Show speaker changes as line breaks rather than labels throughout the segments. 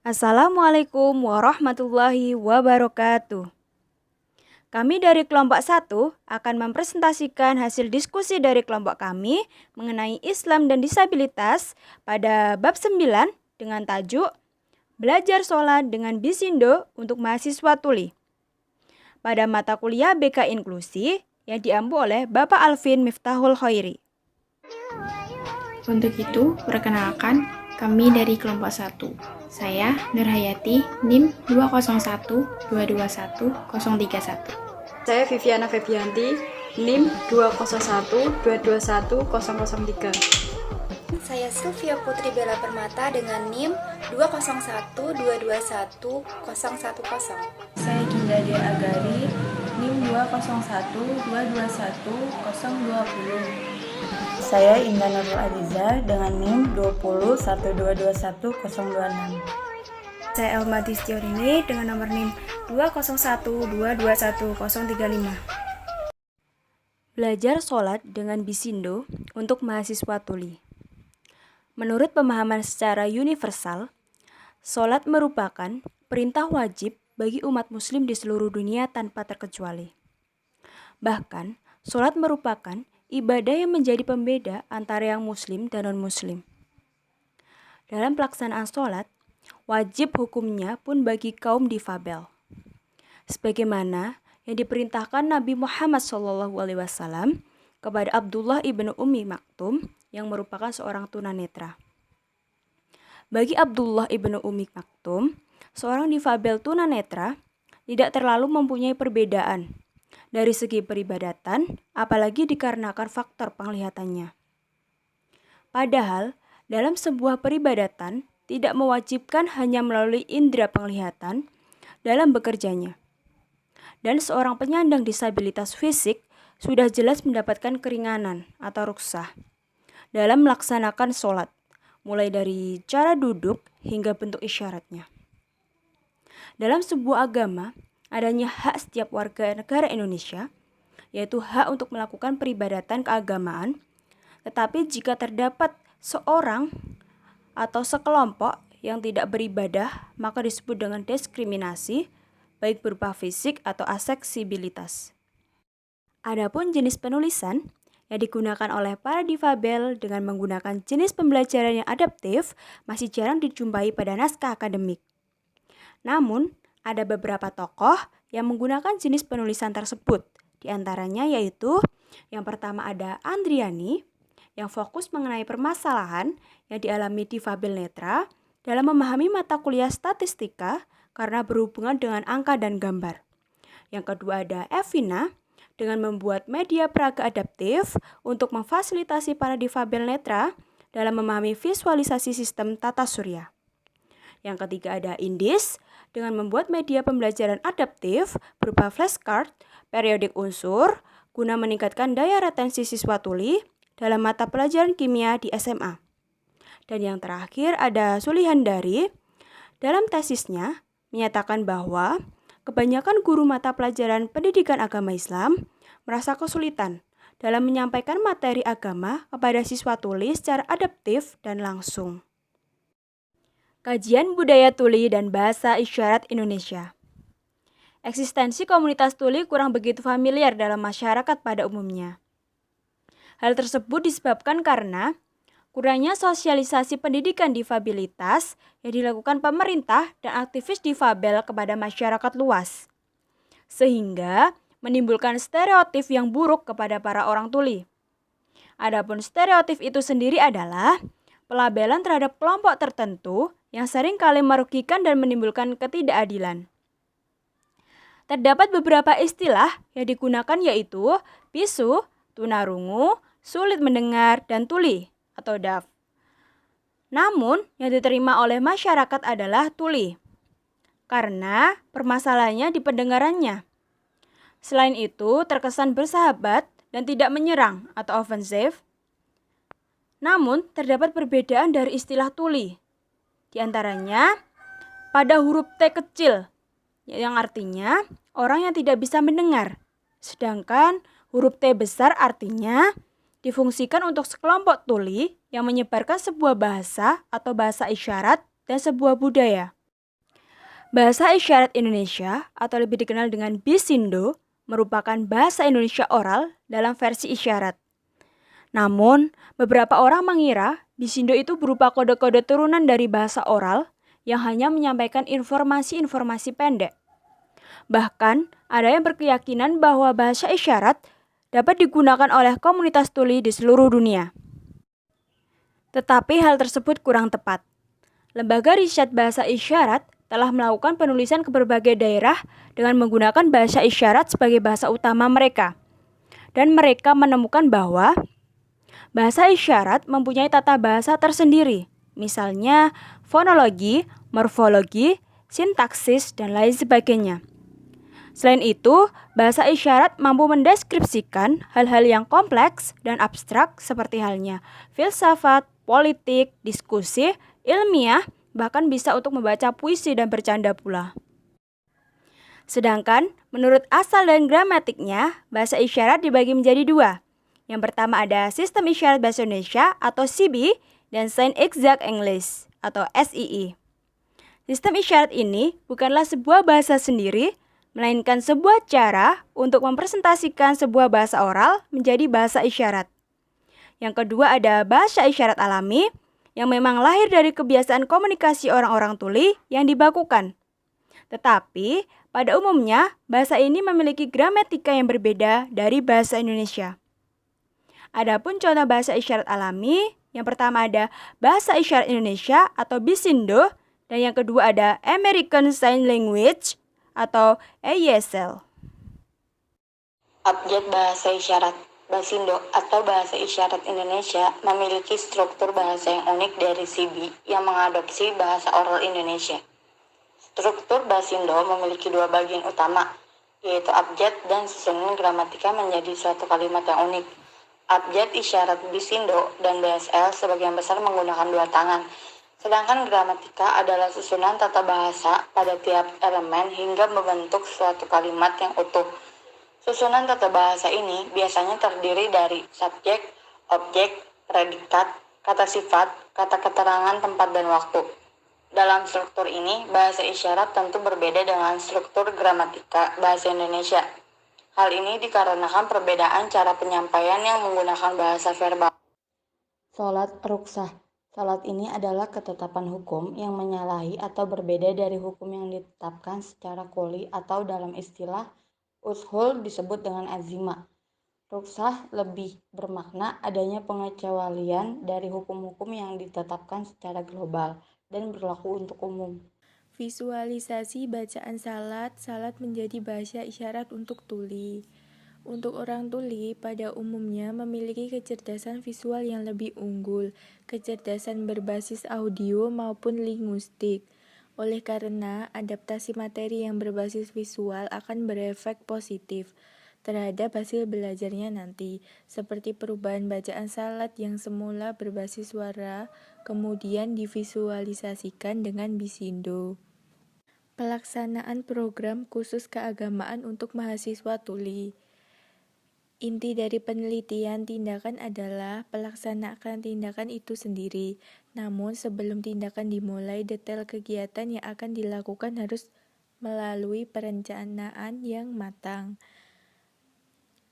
Assalamualaikum warahmatullahi wabarakatuh. Kami dari kelompok 1 akan mempresentasikan hasil diskusi dari kelompok kami mengenai Islam dan disabilitas pada bab 9 dengan tajuk Belajar Sholat dengan Bisindo untuk Mahasiswa Tuli pada mata kuliah BK Inklusi yang diampu oleh Bapak Alvin Miftahul Khairi.
Untuk itu, perkenalkan, kami dari kelompok 1. Saya Nurhayati, NIM 201221031.
Saya Viviana Febianti, NIM 201221003.
Saya Sylvia Putri Bella Permata dengan NIM 201221010.
Saya Ginda Dea Agari, NIM 201221020.
Saya Indah Nurul Adiza dengan NIM 201221026.
Saya Elma Distiorini dengan nomor NIM 201221035. Belajar sholat dengan Bisindo untuk mahasiswa tuli. Menurut pemahaman secara universal, sholat merupakan perintah wajib bagi umat muslim di seluruh dunia tanpa terkecuali. Bahkan, sholat merupakan ibadah yang menjadi pembeda antara yang muslim dan non-muslim. Dalam pelaksanaan sholat, wajib hukumnya pun bagi kaum difabel. Sebagaimana yang diperintahkan Nabi Muhammad SAW kepada Abdullah ibnu Ummi Maktum yang merupakan seorang tunanetra. Bagi Abdullah ibnu Ummi Maktum, seorang difabel tunanetra tidak terlalu mempunyai perbedaan dari segi peribadatan, apalagi dikarenakan faktor penglihatannya. Padahal, dalam sebuah peribadatan tidak mewajibkan hanya melalui indera penglihatan dalam bekerjanya. Dan seorang penyandang disabilitas fisik sudah jelas mendapatkan keringanan atau rukhsah dalam melaksanakan sholat, mulai dari cara duduk hingga bentuk isyaratnya. Dalam sebuah agama, adanya hak setiap warga negara Indonesia, yaitu hak untuk melakukan peribadatan keagamaan, tetapi jika terdapat seorang atau sekelompok yang tidak beribadah, maka disebut dengan diskriminasi, baik berupa fisik atau aseksibilitas. Adapun jenis penulisan yang digunakan oleh para difabel dengan menggunakan jenis pembelajaran yang adaptif masih jarang dijumpai pada naskah akademik. Namun, ada beberapa tokoh yang menggunakan jenis penulisan tersebut. Di antaranya yaitu yang pertama ada Andriani yang fokus mengenai permasalahan yang dialami difabel netra dalam memahami mata kuliah statistika karena berhubungan dengan angka dan gambar. Yang kedua ada Evina dengan membuat media peraga adaptif untuk memfasilitasi para difabel netra dalam memahami visualisasi sistem tata surya. Yang ketiga ada Indis dengan membuat media pembelajaran adaptif berupa flashcard, periodik unsur, guna meningkatkan daya retensi siswa tuli dalam mata pelajaran kimia di SMA. Dan yang terakhir ada Sulihandari dalam tesisnya menyatakan bahwa kebanyakan guru mata pelajaran pendidikan agama Islam merasa kesulitan dalam menyampaikan materi agama kepada siswa tuli secara adaptif dan langsung. Kajian Budaya Tuli dan Bahasa Isyarat Indonesia. Eksistensi komunitas tuli kurang begitu familiar dalam masyarakat pada umumnya. Hal tersebut disebabkan karena kurangnya sosialisasi pendidikan difabilitas yang dilakukan pemerintah dan aktivis difabel kepada masyarakat luas, sehingga menimbulkan stereotip yang buruk kepada para orang tuli. Adapun stereotip itu sendiri adalah pelabelan terhadap kelompok tertentu yang seringkali merugikan dan menimbulkan ketidakadilan. Terdapat beberapa istilah yang digunakan yaitu bisu, tunarungu, sulit mendengar, dan tuli atau deaf. Namun, yang diterima oleh masyarakat adalah tuli, karena permasalahannya di pendengarannya. Selain itu, terkesan bersahabat dan tidak menyerang atau ofensif. Namun, terdapat perbedaan dari istilah tuli. Di antaranya, pada huruf T kecil, yang artinya orang yang tidak bisa mendengar. Sedangkan huruf T besar artinya difungsikan untuk sekelompok tuli yang menyebarkan sebuah bahasa atau bahasa isyarat dan sebuah budaya. Bahasa Isyarat Indonesia atau lebih dikenal dengan Bisindo merupakan bahasa Indonesia oral dalam versi isyarat. Namun, beberapa orang mengira Bisindo itu berupa kode-kode turunan dari bahasa oral yang hanya menyampaikan informasi-informasi pendek. Bahkan, ada yang berkeyakinan bahwa bahasa isyarat dapat digunakan oleh komunitas tuli di seluruh dunia. Tetapi hal tersebut kurang tepat. Lembaga Riset Bahasa Isyarat telah melakukan penulisan ke berbagai daerah dengan menggunakan bahasa isyarat sebagai bahasa utama mereka. Dan mereka menemukan bahwa bahasa isyarat mempunyai tata bahasa tersendiri, misalnya fonologi, morfologi, sintaksis, dan lain sebagainya. Selain itu, bahasa isyarat mampu mendeskripsikan hal-hal yang kompleks dan abstrak seperti halnya filsafat, politik, diskusi, ilmiah, bahkan bisa untuk membaca puisi dan bercanda pula. Sedangkan, menurut asal dan gramatiknya, bahasa isyarat dibagi menjadi dua. Yang pertama ada Sistem Isyarat Bahasa Indonesia atau SIBI dan Sign Exact English atau SIE. Sistem isyarat ini bukanlah sebuah bahasa sendiri, melainkan sebuah cara untuk mempresentasikan sebuah bahasa oral menjadi bahasa isyarat. Yang kedua ada bahasa isyarat alami, yang memang lahir dari kebiasaan komunikasi orang-orang tuli yang dibakukan. Tetapi, pada umumnya, bahasa ini memiliki gramatika yang berbeda dari bahasa Indonesia. Adapun contoh bahasa isyarat alami, yang pertama ada bahasa isyarat Indonesia atau Bisindo, dan yang kedua ada American Sign Language atau ASL.
Abjad bahasa isyarat Basindo atau Bahasa Isyarat Indonesia memiliki struktur bahasa yang unik dari SIBI yang mengadopsi bahasa oral Indonesia. Struktur Basindo memiliki dua bagian utama, yaitu abjad dan susunan gramatika menjadi suatu kalimat yang unik. Abjad isyarat Bisindo dan BSL sebagian besar menggunakan dua tangan, sedangkan gramatika adalah susunan tata bahasa pada tiap elemen hingga membentuk suatu kalimat yang utuh. Susunan tata bahasa ini biasanya terdiri dari subjek, objek, predikat, kata sifat, kata keterangan tempat dan waktu. Dalam struktur ini, bahasa isyarat tentu berbeda dengan struktur gramatika bahasa Indonesia. Hal ini dikarenakan perbedaan cara penyampaian yang menggunakan bahasa verbal. Salat ruksah. Salat ini adalah ketetapan hukum yang menyalahi atau berbeda dari hukum yang ditetapkan secara qoli atau dalam istilah ushul disebut dengan azimah. Ruksah lebih bermakna adanya pengecualian dari hukum-hukum yang ditetapkan secara global dan berlaku untuk umum.
Visualisasi bacaan salat menjadi bahasa isyarat untuk tuli. Untuk orang tuli, pada umumnya memiliki kecerdasan visual yang lebih unggul, kecerdasan berbasis audio maupun linguistik. Oleh karena adaptasi materi yang berbasis visual akan berefek positif terhadap hasil belajarnya nanti, seperti perubahan bacaan salat yang semula berbasis suara, kemudian divisualisasikan dengan Bisindo. Pelaksanaan program khusus keagamaan untuk mahasiswa tuli. Inti dari penelitian tindakan adalah pelaksanaan tindakan itu sendiri. Namun sebelum tindakan dimulai, detail kegiatan yang akan dilakukan harus melalui perencanaan yang matang.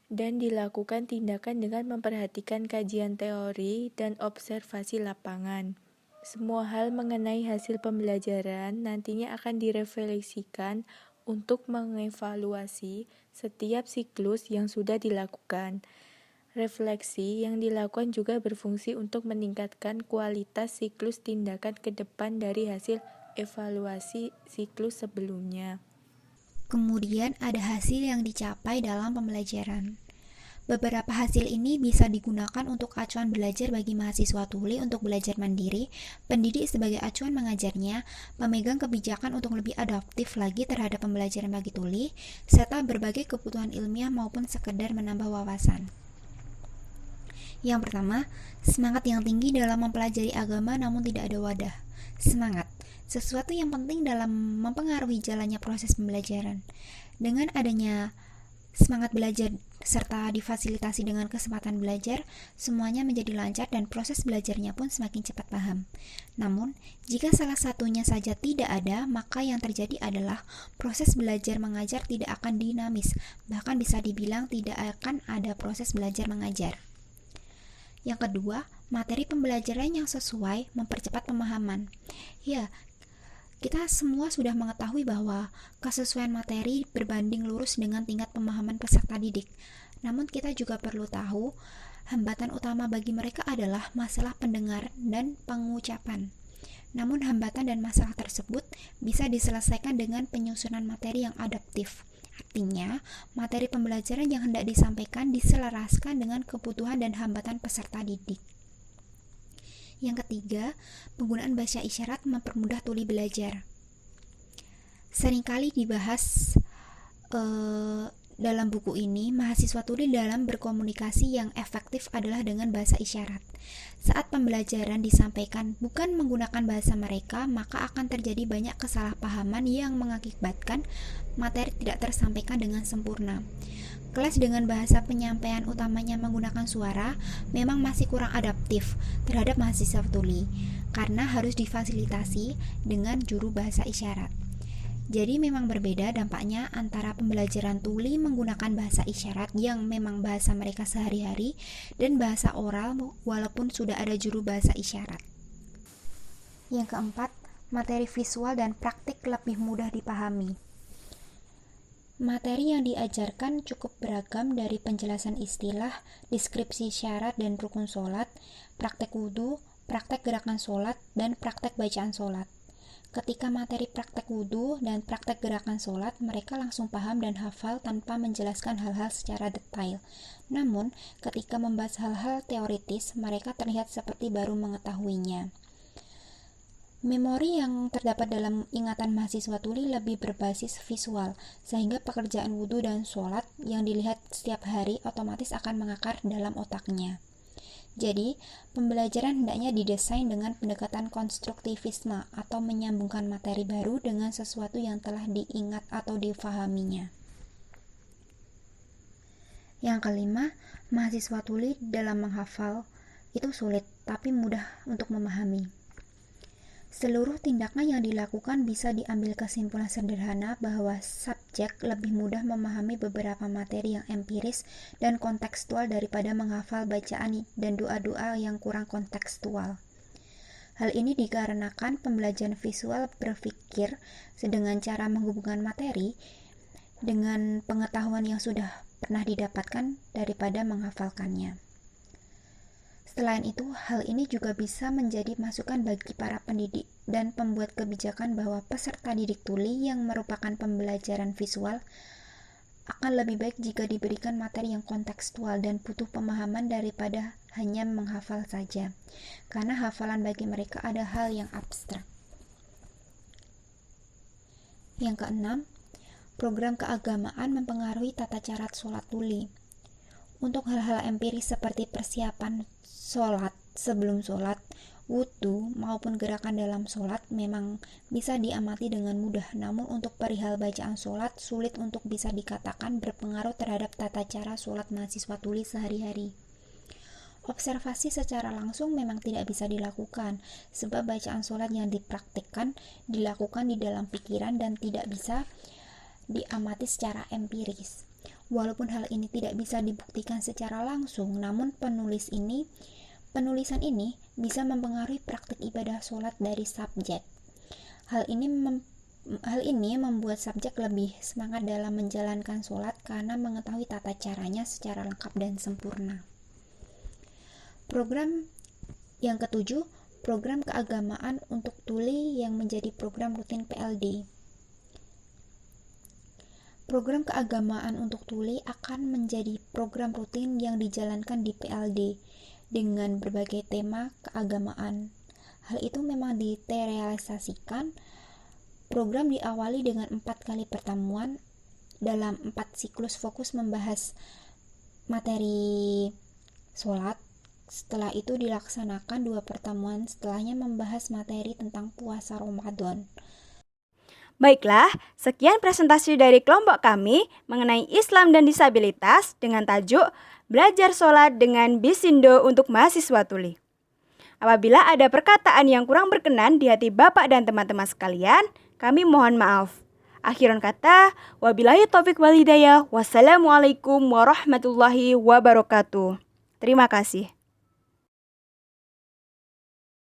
Dan dilakukan tindakan dengan memperhatikan kajian teori dan observasi lapangan. Semua hal mengenai hasil pembelajaran nantinya akan direfleksikan untuk mengevaluasi setiap siklus yang sudah dilakukan. Refleksi yang dilakukan juga berfungsi untuk meningkatkan kualitas siklus tindakan ke depan dari hasil evaluasi siklus sebelumnya.
Kemudian ada hasil yang dicapai dalam pembelajaran. Beberapa hasil ini bisa digunakan untuk acuan belajar bagi mahasiswa tuli untuk belajar mandiri, pendidik sebagai acuan mengajarnya, pemegang kebijakan untuk lebih adaptif lagi terhadap pembelajaran bagi tuli, serta berbagai kebutuhan ilmiah maupun sekedar menambah wawasan. Yang pertama, semangat yang tinggi dalam mempelajari agama namun tidak ada wadah. Semangat, sesuatu yang penting dalam mempengaruhi jalannya proses pembelajaran. Dengan adanya semangat belajar serta difasilitasi dengan kesempatan belajar, semuanya menjadi lancar dan proses belajarnya pun semakin cepat paham. Namun, jika salah satunya saja tidak ada, maka yang terjadi adalah proses belajar mengajar tidak akan dinamis, bahkan bisa dibilang tidak akan ada proses belajar mengajar. Yang kedua, materi pembelajaran yang sesuai mempercepat pemahaman. Ya, kita semua sudah mengetahui bahwa kesesuaian materi berbanding lurus dengan tingkat pemahaman peserta didik. Namun kita juga perlu tahu, hambatan utama bagi mereka adalah masalah pendengar dan pengucapan. Namun hambatan dan masalah tersebut bisa diselesaikan dengan penyusunan materi yang adaptif. Artinya, materi pembelajaran yang hendak disampaikan diselaraskan dengan kebutuhan dan hambatan peserta didik. Yang ketiga, penggunaan bahasa isyarat mempermudah tuli belajar. Seringkali dibahas dalam buku ini, mahasiswa tuli dalam berkomunikasi yang efektif adalah dengan bahasa isyarat. Saat pembelajaran disampaikan bukan menggunakan bahasa mereka, maka akan terjadi banyak kesalahpahaman yang mengakibatkan materi tidak tersampaikan dengan sempurna. Kelas dengan bahasa penyampaian utamanya menggunakan suara memang masih kurang adaptif terhadap mahasiswa tuli karena harus difasilitasi dengan juru bahasa isyarat. Jadi memang berbeda dampaknya antara pembelajaran tuli menggunakan bahasa isyarat yang memang bahasa mereka sehari-hari dan bahasa oral walaupun sudah ada juru bahasa isyarat. Yang keempat, materi visual dan praktik lebih mudah dipahami. Materi yang diajarkan cukup beragam dari penjelasan istilah, deskripsi syarat dan rukun sholat, praktek wudhu, praktek gerakan sholat, dan praktek bacaan sholat. Ketika materi praktek wudhu dan praktek gerakan sholat, mereka langsung paham dan hafal tanpa menjelaskan hal-hal secara detail. Namun, ketika membahas hal-hal teoritis, mereka terlihat seperti baru mengetahuinya. Memori yang terdapat dalam ingatan mahasiswa tuli lebih berbasis visual, sehingga pekerjaan wudhu dan sholat yang dilihat setiap hari otomatis akan mengakar dalam otaknya. Jadi, pembelajaran hendaknya didesain dengan pendekatan konstruktivisme atau menyambungkan materi baru dengan sesuatu yang telah diingat atau difahaminya. Yang kelima, mahasiswa tuli dalam menghafal itu sulit, tapi mudah untuk memahami. Seluruh tindakan yang dilakukan bisa diambil kesimpulan sederhana bahwa subjek lebih mudah memahami beberapa materi yang empiris dan kontekstual daripada menghafal bacaan dan doa-doa yang kurang kontekstual. Hal ini dikarenakan pembelajaran visual berpikir dengan cara menghubungkan materi dengan pengetahuan yang sudah pernah didapatkan daripada menghafalkannya. Selain itu, hal ini juga bisa menjadi masukan bagi para pendidik dan pembuat kebijakan bahwa peserta didik tuli yang merupakan pembelajaran visual akan lebih baik jika diberikan materi yang kontekstual dan butuh pemahaman daripada hanya menghafal saja, karena hafalan bagi mereka ada hal yang abstrak. Yang keenam, program keagamaan mempengaruhi tata cara sholat tuli. Untuk hal-hal empiris seperti persiapan sholat, sebelum sholat, wudhu, maupun gerakan dalam sholat memang bisa diamati dengan mudah, namun untuk perihal bacaan sholat sulit untuk bisa dikatakan berpengaruh terhadap tata cara sholat mahasiswa tuli sehari-hari. Observasi secara langsung memang tidak bisa dilakukan, sebab bacaan sholat yang dipraktikkan dilakukan di dalam pikiran dan tidak bisa diamati secara empiris. Walaupun hal ini tidak bisa dibuktikan secara langsung, namun penulisan ini bisa mempengaruhi praktik ibadah sholat dari subjek. Hal ini membuat subjek lebih semangat dalam menjalankan sholat karena mengetahui tata caranya secara lengkap dan sempurna. Program yang ketujuh, program keagamaan untuk tuli yang menjadi program rutin PLD. Program keagamaan untuk tuli akan menjadi program rutin yang dijalankan di PLD dengan berbagai tema keagamaan. Hal itu memang direalisasikan. Program diawali dengan 4 kali pertemuan dalam 4 siklus fokus membahas materi sholat. Setelah itu dilaksanakan 2 pertemuan setelahnya membahas materi tentang puasa Ramadan.
Baiklah, sekian presentasi dari kelompok kami mengenai Islam dan disabilitas dengan tajuk Belajar Sholat dengan Bisindo untuk Mahasiswa Tuli. Apabila ada perkataan yang kurang berkenan di hati Bapak dan teman-teman sekalian, kami mohon maaf. Akhirun kata, wabillahi taufiq wal hidayah, wassalamualaikum warahmatullahi wabarakatuh. Terima kasih.